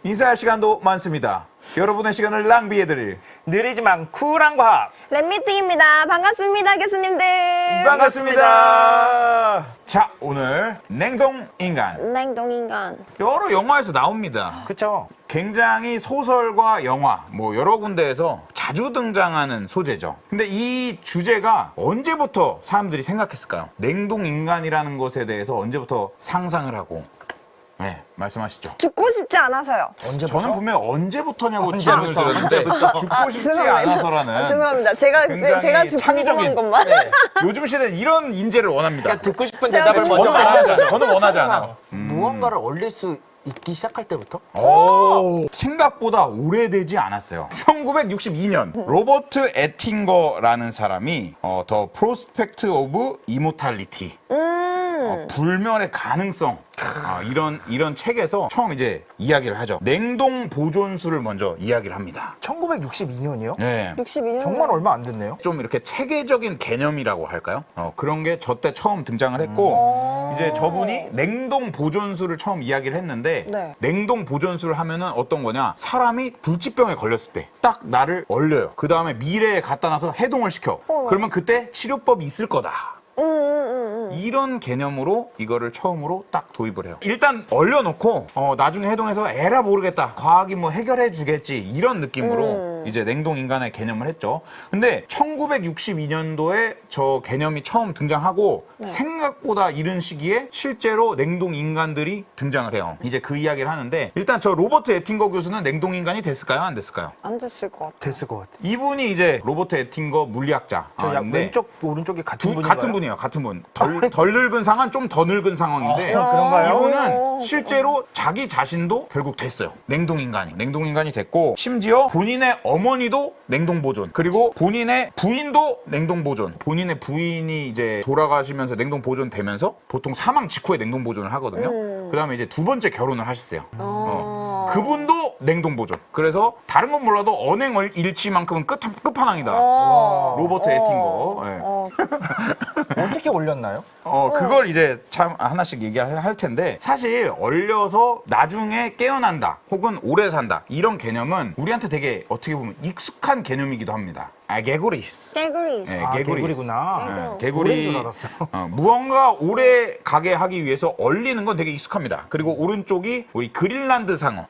인사할 시간도 많습니다. 여러분의 시간을 낭비해드릴 느리지만 쿨한 과학. 랩미팅입니다. 반갑습니다, 교수님들. 반갑습니다. 자, 오늘 냉동인간. 냉동인간. 여러 영화에서 나옵니다. 그쵸? 굉장히 소설과 영화, 뭐 여러 군데에서 자주 등장하는 소재죠. 근데 이 주제가 언제부터 사람들이 생각했을까요? 냉동인간이라는 것에 대해서 언제부터 상상을 하고 네, 말씀하시죠. 죽고 싶지 않아서요. 언제부터? 저는 분명 언제부터냐고 언제부터? 질문을 드렸는데 죽고 싶지 않아서라는 죄송합니다. 제가 굉장히 지금 창의적인 궁금한 것만. 네. 요즘 시대는 이런 인재를 원합니다. 그러니까 듣고 싶은 제가 대답을 듣고 먼저 저는 원하지 않아요. 말하자. 저는 원하지 않아요. 무언가를 얼릴 수 있기 시작할 때부터? 오, 생각보다 오래되지 않았어요. 1962년 로버트 에팅거라는 사람이 더 프로스펙트 오브 이모탈리티 불멸의 가능성 이런 책에서 처음 이제 이야기를 하죠. 냉동 보존수를 먼저 이야기를 합니다. 1962년이요? 네. 62년. 정말 얼마 안 됐네요. 좀 이렇게 체계적인 개념이라고 할까요? 그런 게 저 때 처음 등장을 했고 이제 저분이 냉동 보존수를 처음 이야기를 했는데 네. 냉동 보존수를 하면은 어떤 거냐? 사람이 불치병에 걸렸을 때 딱 나를 얼려요. 그 다음에 미래에 갖다 놔서 해동을 시켜. 그러면 그때 치료법이 있을 거다. 이런 개념으로 이거를 처음으로 딱 도입을 해요. 일단 얼려놓고 나중에 해동해서 에라 모르겠다. 과학이 뭐 해결해 주겠지. 이런 느낌으로 이제 냉동인간의 개념을 했죠. 근데 1962년도에 저 개념이 처음 등장하고 생각보다 이른 시기에 실제로 냉동인간들이 등장을 해요. 이제 그 이야기를 하는데 일단 저 로버트 에팅거 교수는 냉동인간이 됐을까요? 안 됐을까요? 안 됐을 것 같아. 됐을 것 같아. 이분이 이제 로버트 에팅거 물리학자. 저 근데 왼쪽, 오른쪽이 같은 분인가요? 같은 분이에요. 같은 분. 덜 늙은 상황, 좀 더 늙은 상황인데 그런가요? 이분은 실제로 자기 자신도 결국 됐어요. 냉동인간이 됐고 심지어 본인의 어머니도 냉동보존 그리고 본인의 부인도 냉동보존 본인의 부인이 이제 돌아가시면서 냉동보존 되면서 보통 사망 직후에 냉동보존을 하거든요. 그 다음에 이제 두 번째 결혼을 하셨어요. 그분도 냉동보존. 그래서 다른 건 몰라도 언행일치만큼은 끝판왕이다. 로버트 에팅거. 네. 어떻게 올렸나요? 그걸 이제 참 하나씩 얘기할 텐데 사실 얼려서 나중에 깨어난다 혹은 오래 산다 이런 개념은 우리한테 되게 어떻게 보면 익숙한 개념이기도 합니다. 개구리스. 개구리. 네, 개구리구나. 개구. 오래인 줄 알았어요. 무언가 오래 가게 하기 위해서 얼리는 건 되게 익숙합니다. 그리고 오른쪽이 우리 그린란드 상어.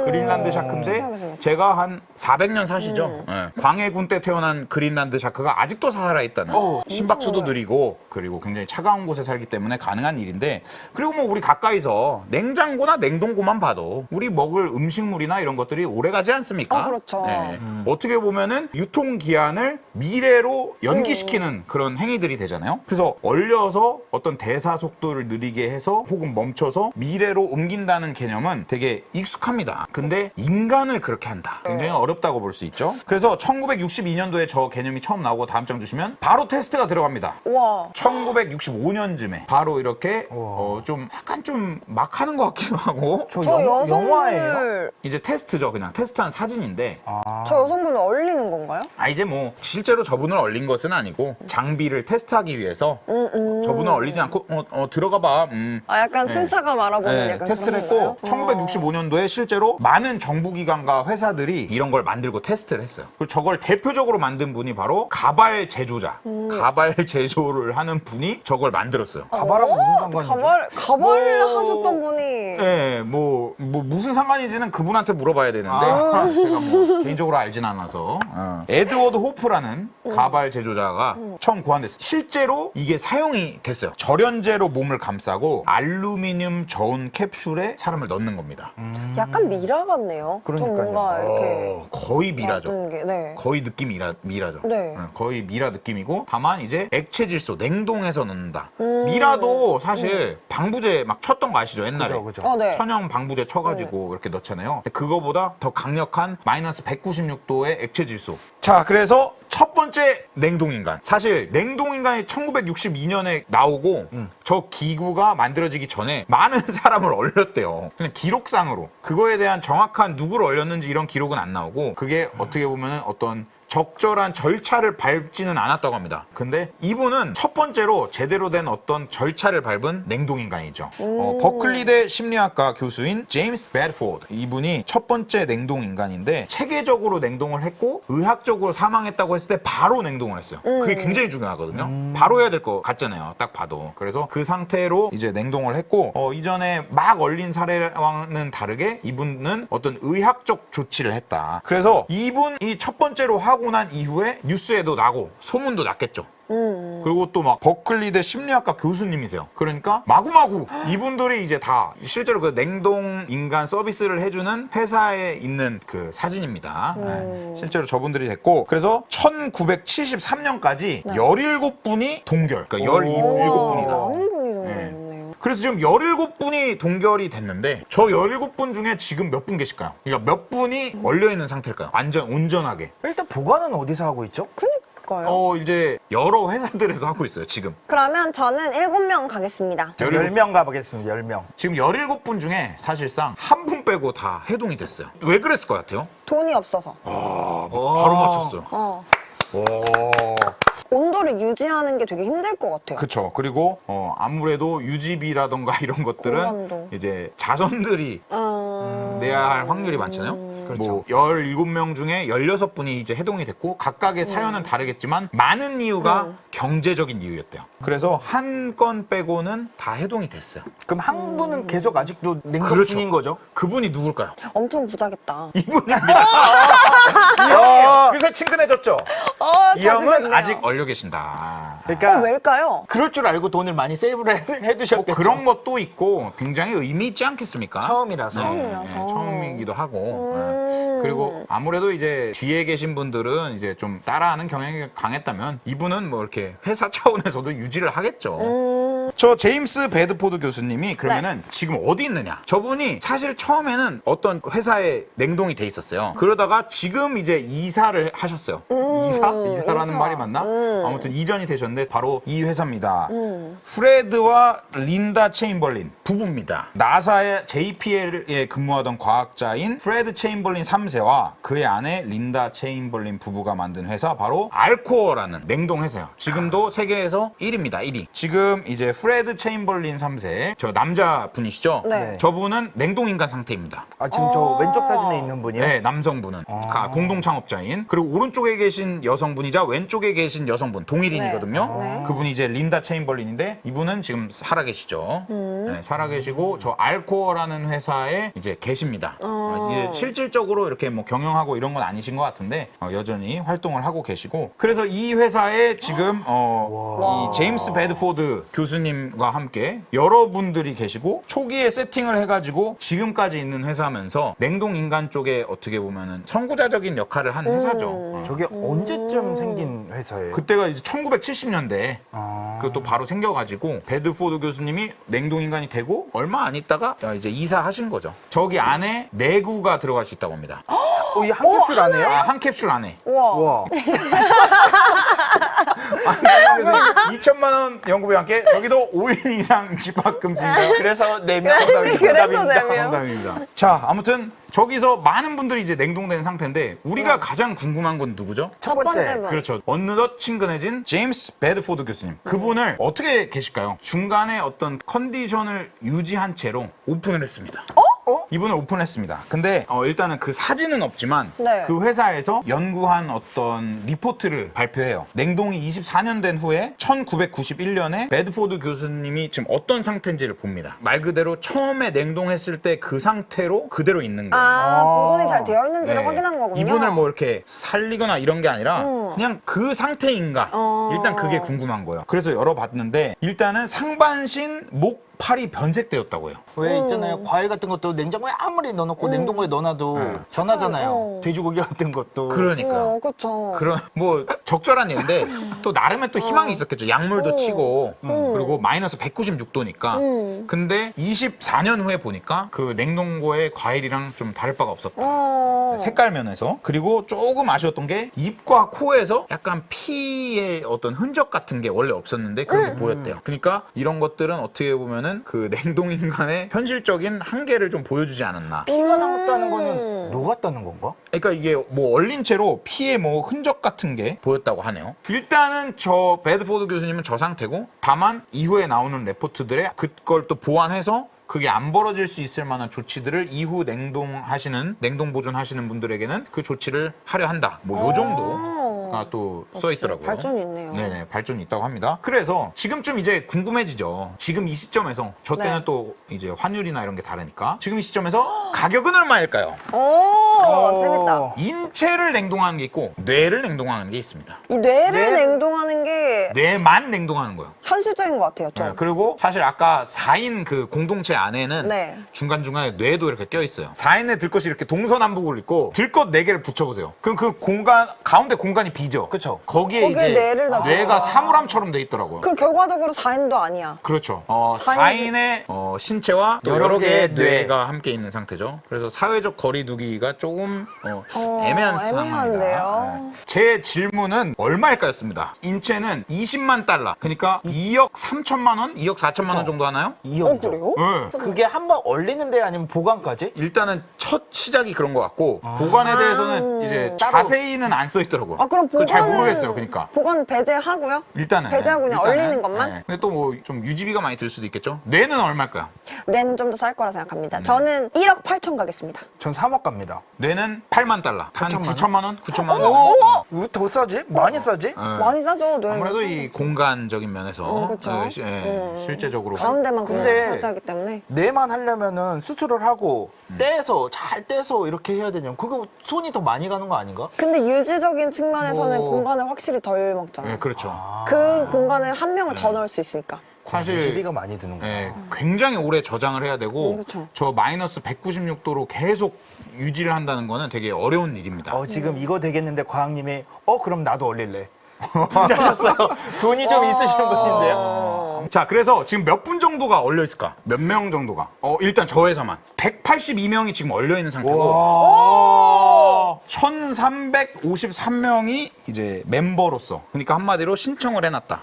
그린란드 샤크인데 제가 한 400년 사시죠. 광해군 때 태어난 그린란드 샤크가 아직도 살아있다는 심박수도 느리고 그리고 굉장히 차가운 곳에 살기 때문에 가능한 일인데 그리고 뭐 우리 가까이서 냉장고나 냉동고만 봐도 우리 먹을 음식물이나 이런 것들이 오래 가지 않습니까? 그렇죠. 어떻게 보면은 유통기한을 미래로 연기시키는 그런 행위들이 되잖아요. 그래서 얼려서 어떤 대사 속도를 느리게 해서 혹은 멈춰서 미래로 옮긴다는 개념은 되게 익숙합니다. 근데 인간을 그렇게 한다. 굉장히 어렵다고 볼 수 있죠. 그래서 1962년도에 저 개념이 처음 나오고 다음 장 주시면 바로 테스트가 들어갑니다. 와. 1965년쯤에 바로 이렇게 좀 약간 좀 막 하는 것 같기도 하고 저 저 영화예요? 여성분을 이제 테스트죠. 그냥 테스트한 사진인데 저 여성분을 얼리는 건가요? 이제 뭐 실제로 저분을 얼린 것은 아니고 장비를 테스트하기 위해서 저분을 얼리지 않고 들어가 봐. 약간 승차감 알아보는 네, 약간 테스트를 그런 했고 건가요? 1965년도에 실제로 많은 정부기관과 회사들이 이런 걸 만들고 테스트를 했어요. 그리고 저걸 대표적으로 만든 분이 바로 가발 제조자. 가발 제조를 하는 분이 저걸 만들었어요. 가발하고 무슨 상관이죠? 가발을 하셨던 분이. 네, 뭐 무슨 상관인지는 그분한테 물어봐야 되는데 제가 뭐 개인적으로 알진 않아서 에드워드 호프라는 가발 제조자가 처음 고안됐어요. 실제로 이게 사용이 됐어요. 절연제로 몸을 감싸고 알루미늄 저온 캡슐에 사람을 넣는 겁니다. 약간 미라 같네요. 좀 그러니까요. 뭔가 이렇게. 거의 미라죠. 놔둔 게, 네. 거의 느낌이 미라죠. 네. 거의 미라 느낌이고 다만 이제 액체 질소 냉동해서 넣는다. 미라도 사실 방부제 막 쳤던 거 아시죠? 옛날에. 그죠. 네. 천연 방부제 쳐가지고 이렇게 넣잖아요. 근데 그거보다 더 강력한 마이너스 196도의 액체 질소. 자, 그래서 첫 번째 냉동인간. 사실 냉동인간이 1962년에 나오고 저 기구가 만들어지기 전에 많은 사람을 얼렸대요. 그냥 기록상으로. 그거에 대한 정확한 누구를 얼렸는지 이런 기록은 안 나오고 그게 어떻게 보면은 어떤 적절한 절차를 밟지는 않았다고 합니다. 근데 이분은 첫 번째로 제대로 된 어떤 절차를 밟은 냉동인간이죠. 버클리대 심리학과 교수인 제임스 배드포드, 이분이 첫 번째 냉동인간인데 체계적으로 냉동을 했고 의학적으로 사망했다고 했을 때 바로 냉동을 했어요. 그게 굉장히 중요하거든요. 바로 해야 될 것 같잖아요. 딱 봐도. 그래서 그 상태로 이제 냉동을 했고 이전에 막 얼린 사례와는 다르게 이분은 어떤 의학적 조치를 했다. 그래서 이분이 첫 번째로 하고 난 이후에 뉴스에도 나고 소문도 났겠죠. 그리고 또 막 버클리대 심리학과 교수님이세요. 그러니까 마구마구 이분들이 이제 다 실제로 그 냉동 인간 서비스를 해주는 회사에 있는 그 사진입니다. 네. 실제로 저분들이 됐고, 그래서 1973년까지 17분이 동결. 그러니까 17분이다. 많은 분이 네. 동결했네요. 그래서 지금 17분이 동결이 됐는데 저 17분 중에 지금 몇 분 계실까요? 그러니까 몇 분이 얼려있는 상태일까요? 완전 온전하게. 일단 보관은 어디서 하고 있죠? 그니까요. 이제 여러 회사들에서 하고 있어요, 지금. 그러면 저는 7명 가겠습니다. 10명 가보겠습니다. 10명. 지금 17분 중에 사실상 한 분 빼고 다 해동이 됐어요. 왜 그랬을 것 같아요? 돈이 없어서. 바로 맞췄어요. 오. 온도를 유지하는 게 되게 힘들 것 같아요. 그쵸. 그리고 아무래도 유지비라던가 이런 것들은 공간도. 이제 자손들이 내야 할 확률이 많잖아요. 뭐 17명 중에 16분이 이제 해동이 됐고 각각의 사연은 다르겠지만 많은 이유가 경제적인 이유였대요. 그래서 한 건 빼고는 다 해동이 됐어요. 그럼 한 분은 계속 아직도 냉동 그렇죠. 중인 거죠? 그분이 누굴까요? 엄청 부자겠다. 이분입니다. 이 형이 그새 친근해졌죠? 이 형은 잘생겼네요. 아직 얼려 계신다. 그러니까 왜일까요? 그럴 줄 알고 돈을 많이 세이브를 해두셨겠죠. 뭐 그런 것도 있고 굉장히 의미 있지 않겠습니까? 처음이라서. 처음이기도 하고. 네. 그리고 아무래도 이제 뒤에 계신 분들은 이제 좀 따라하는 경향이 강했다면 이분은 뭐 이렇게 회사 차원에서도 유지를 하겠죠. 저 제임스 배드포드 교수님이 그러면은 지금 어디 있느냐? 저분이 사실 처음에는 어떤 회사에 냉동이 돼 있었어요. 그러다가 지금 이제 이사를 하셨어요. 이사라는 이사. 말이 맞나? 아무튼 이전이 되셨는데 바로 이 회사입니다. 프레드와 린다 체인벌린 부부입니다. 나사의 JPL에 근무하던 과학자인 프레드 체인벌린 3세와 그의 아내 린다 체인벌린 부부가 만든 회사 바로 알코어라는 냉동 회사예요. 지금도 세계에서 1위입니다. 1위. 지금 이제 프레드 체인벌린 3세 저 남자분이시죠? 네. 저분은 냉동인간 상태입니다. 아, 지금 저 왼쪽 사진에 있는 분이요? 네, 남성분은 공동 창업자인, 그리고 오른쪽에 계신 여성분이자 왼쪽에 계신 여성분 동일인이거든요. 네. 그분이 이제 린다 체인벌린인데 이분은 지금 살아계시죠. 네, 살아계시고 저 알코어라는 회사에 이제 계십니다. 이제 실질적으로 이렇게 뭐 경영하고 이런 건 아니신 것 같은데 여전히 활동을 하고 계시고, 그래서 이 회사에 지금 이 제임스 배드포드 교수님과 함께 여러분들이 계시고 초기에 세팅을 해가지고 지금까지 있는 회사면서 냉동 인간 쪽에 어떻게 보면은 선구자적인 역할을 한 회사죠. 저게 언제쯤 생긴 회사예요? 그때가 이제 1970년대 그것도 바로 생겨가지고 배드포드 교수님이 냉동 인간이 되고 얼마 안 있다가 이제 이사하신 거죠. 저기 안에 내구가 들어갈 수 있다고 합니다. 이 한 캡슐 안에요? 한 캡슐 안에. 우와. 와. 그래서 2천만 원 연구비와 함께 저기도 5일 이상 집합 금지입니다. 그래서 4명 그래서 4명. 정답입니다. 자, 아무튼 저기서 많은 분들이 이제 냉동된 상태인데 우리가 가장 궁금한 건 누구죠? 첫 번째 번째. 분. 그렇죠. 어느덧 친근해진 제임스 배드포드 교수님. 그분을 어떻게 계실까요? 중간에 어떤 컨디션을 유지한 채로 오픈을 했습니다. 이분을 오픈했습니다. 근데 일단은 그 사진은 없지만 네. 그 회사에서 연구한 어떤 리포트를 발표해요. 냉동이 24년 된 후에 1991년에 배드포드 교수님이 지금 어떤 상태인지를 봅니다. 말 그대로 처음에 냉동했을 때 그 상태로 그대로 있는 거예요. 보존이 잘 되어 있는지를 네. 확인한 거군요. 이분을 뭐 이렇게 살리거나 이런 게 아니라 그냥 그 상태인가 일단 그게 궁금한 거예요. 그래서 열어봤는데 일단은 상반신 목 팔이 변색되었다고요. 왜 있잖아요. 과일 같은 것도 냉장고에 아무리 넣어놓고 냉동고에 넣어놔도 변하잖아요. 돼지고기 같은 것도. 그러니까. 그렇죠. 그런 뭐 적절한 예인데 또 나름의 또 희망이 있었겠죠. 약물도 치고 그리고 마이너스 196도니까. 근데 24년 후에 보니까 그 냉동고의 과일이랑 좀 다를 바가 없었다. 색깔 면에서. 그리고 조금 아쉬웠던 게 입과 코에서 약간 피의 어떤 흔적 같은 게 원래 없었는데 그런 게 보였대요. 그러니까 이런 것들은 어떻게 보면은 그 냉동인간의 현실적인 한계를 좀 보여주는 보여주지 않았나. 피가 남았다는 거는 녹았다는 건가? 그러니까 이게 뭐 얼린 채로 피의 뭐 흔적 같은 게 보였다고 하네요. 일단은 저 베드포드 교수님은 저 상태고, 다만 이후에 나오는 레포트들에 그걸 또 보완해서 그게 안 벌어질 수 있을 만한 조치들을 이후 냉동 보존하시는 분들에게는 그 조치를 하려 한다. 뭐 요 정도가 또 써 있더라고요. 발전이 있네요. 네네, 발전이 있다고 합니다. 그래서 지금쯤 이제 궁금해지죠. 지금 이 시점에서, 저 때는 네. 또 이제 환율이나 이런 게 다르니까, 지금 이 시점에서 가격은 얼마일까요? 오, 재밌다. 인체를 냉동하는 게 있고 뇌를 냉동하는 게 있습니다. 이 뇌를 뇌? 냉동하는 게 뇌만 냉동하는 거예요. 현실적인 것 같아요, 좀. 네, 그리고 사실 아까 4인 그 공동체 안에는 네. 중간중간에 뇌도 이렇게 껴있어요. 4인의 들것이 이렇게 동서남북을 있고 들것 4개를 붙여보세요. 그럼 그 공간, 가운데 공간이 비죠? 그쵸. 거기에 거기에 이제 뇌를 놔둬요. 뇌가 사물함처럼 돼 있더라고요. 그 결과적으로 4인도 아니야. 그렇죠. 4인 4인의 신체와 또 여러 여러 개의 개의 뇌. 뇌가 함께 있는 상태죠. 그래서 사회적 거리두기가 조금 애매한 상황입니다. 애매한데요. 네. 제 질문은 얼마일까였습니다. 인체는 20만 달러, 그러니까 2억 3천만 원, 2억 4천만 원 정도 하나요? 2억이죠. 그래요? 네. 그게 한 번 얼리는데 아니면 보관까지? 일단은 첫 시작이 그런 것 같고, 보관에 대해서는 이제 따로. 자세히는 안 써 있더라고요. 아, 그럼 그걸 잘 보관은 모르겠어요. 그러니까. 보관 배제하고요? 일단은 배제하고 그냥 일단은, 얼리는 것만? 네. 근데 또 뭐 좀 유지비가 많이 들 수도 있겠죠. 뇌는 얼마일까요? 뇌는 좀 더 쌀 거라 생각합니다. 저는 1억 8천 가겠습니다. 전 3억 갑니다. 뇌는 8만 달러, 한 8천만 9천만 원, 9천만 원. 왜 더 싸지? 많이 싸지? 네. 많이 싸죠, 뇌는. 아무래도 이 공간적인 면에서 그쵸. 실제적으로 가운데만 근데 차지하기 때문에. 뇌만 하려면은 수술을 하고 떼서 잘 떼서 이렇게 해야 되냐면 그거 손이 더 많이 가는 거 아닌가? 근데 유지적인 측면에서는 뭐. 공간을 확실히 덜 먹잖아요. 네, 그렇죠. 그 공간에 한 명을 더 넣을 수 있으니까. 사실 유지비가 많이 드는구나. 굉장히 오래 저장을 해야 되고 그쵸. 저 마이너스 196도로 계속 유지를 한다는 거는 되게 어려운 일입니다. 지금 이거 되겠는데 과학님이 그럼 나도 얼릴래. 하셨어요. 돈이 좀 있으신 분인데요. 자, 그래서 지금 몇 분 정도가 얼려 있을까? 몇 명 정도가? 일단 저 회사만 182명이 지금 얼려 있는 상태고 1353명이 이제 멤버로서, 그러니까 한마디로 신청을 해놨다.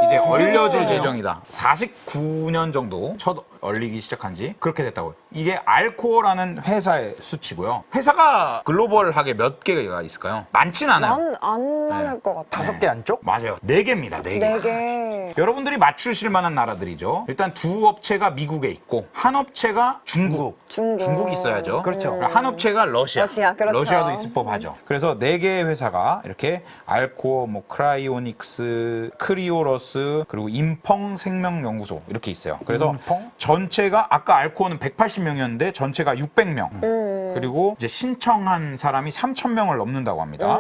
이제 얼려질 예정이다. 49년 정도 첫 얼리기 시작한 지 그렇게 됐다고요. 이게 알코어라는 회사의 수치고요. 회사가 글로벌하게 몇 개가 있을까요? 많진 않아요. 안 많을 것 같아요. 5개 안쪽? 맞아요. 4개입니다. 4개. 4개. 여러분들이 맞추실 만한 나라들이죠. 일단 두 업체가 미국에 있고, 한 업체가 중국. 중국. 있어야죠. 그렇죠. 한 업체가 러시아. 러시아, 그렇죠. 러시아도 있을 법하죠. 그래서 4개의 회사가 이렇게 알코어, 뭐 크라이오닉스, 크리오러스, 그리고 인펑 생명연구소 이렇게 있어요. 그래서 인펑? 전체가 아까 알코어는 180명이었는데 전체가 600명. 그리고 이제 신청한 사람이 3,000명을 넘는다고 합니다.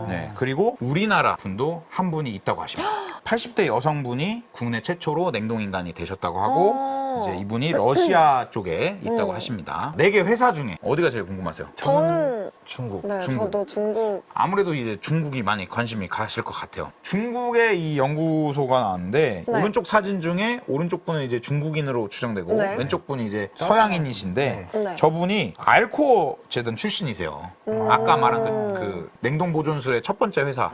네. 그리고 우리나라 분도 한 분이 있다고 하십니다. 80대 여성분이 국내 최초로 냉동인간이 되셨다고 하고, 이제 이분이 러시아 쪽에 있다고 하십니다. 4개 회사 중에 어디가 제일 궁금하세요? 저는 중국. 네, 중국. 저도 중국. 아무래도 이제 중국이 많이 관심이 가실 것 같아요. 중국의 이 연구소가 나왔는데, 네. 오른쪽 사진 중에 오른쪽 분은 이제 중국인으로 추정되고, 네. 왼쪽 분이 이제 서양인이신데, 네. 저분이 알코어 재단 출신이세요. 아까 말한 그 냉동 보존수의 첫 번째 회사.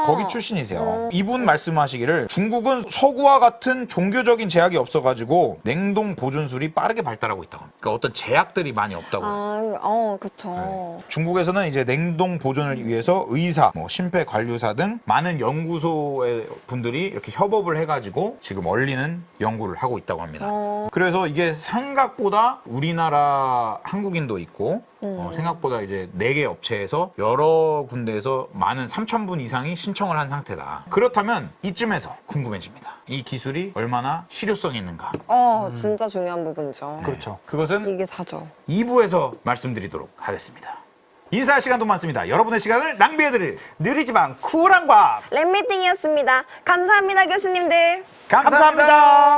거기 출신이세요. 이분 말씀하시기를 중국은 서구와 같은 종교적인 제약이 없어가지고 냉동 보존술이 빠르게 발달하고 있다고. 그러니까 어떤 제약들이 많이 없다고. 그쵸. 중국에서는 이제 냉동 보존을 위해서 의사, 뭐 심폐관리사 등 많은 연구소의 분들이 이렇게 협업을 해가지고 지금 얼리는 연구를 하고 있다고 합니다. 그래서 이게 생각보다 우리나라 한국인도 있고, 생각보다 이제 4개 업체에서 여러 군데에서 많은 3,000분 이상이 신청을 한 상태다. 그렇다면 이쯤에서 궁금해집니다. 이 기술이 얼마나 실효성이 있는가. 진짜 중요한 부분이죠. 그렇죠. 그것은 이게 다죠. 2부에서 말씀드리도록 하겠습니다. 인사할 시간도 많습니다. 여러분의 시간을 낭비해드릴 느리지만 쿨한 과학. 랩미팅이었습니다. 감사합니다, 교수님들. 감사합니다.